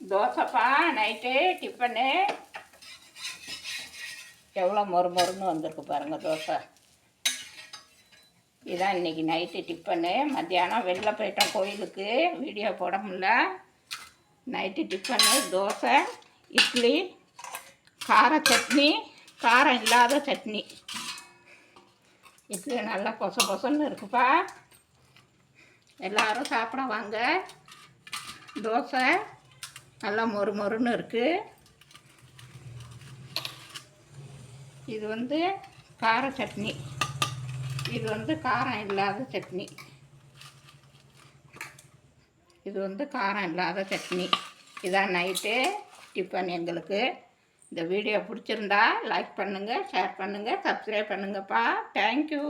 தோசைப்பா night tiffin. எவ்வளோ மொறுன்னு வந்திருக்கு பாருங்கள் தோசை. இதான் இன்றைக்கி நைட்டு டிஃபனு. மத்தியானம் வெளில போயிட்டோம் கோயிலுக்கு, வீடியோ போட முடியல. நைட்டு டிஃபனு தோசை, இட்லி, கார சட்னி, காரம் இல்லாத சட்னி. இட்லி நல்லா பொசன்னு இருக்குப்பா. எல்லோரும் சாப்பிட வாங்க. தோசை நல்லா மொறுன்னு இருக்குது. இது கார சட்னி, இது காரம் இல்லாத சட்னி. இது காரம் இல்லாத சட்னி. இதான் நைட்டு டிஃபன் எங்களுக்கு. இந்த வீடியோ பிடிச்சிருந்தா லைக் பண்ணுங்கள், ஷேர் பண்ணுங்கள், சப்ஸ்கிரைப் பண்ணுங்கப்பா. தேங்க்யூ.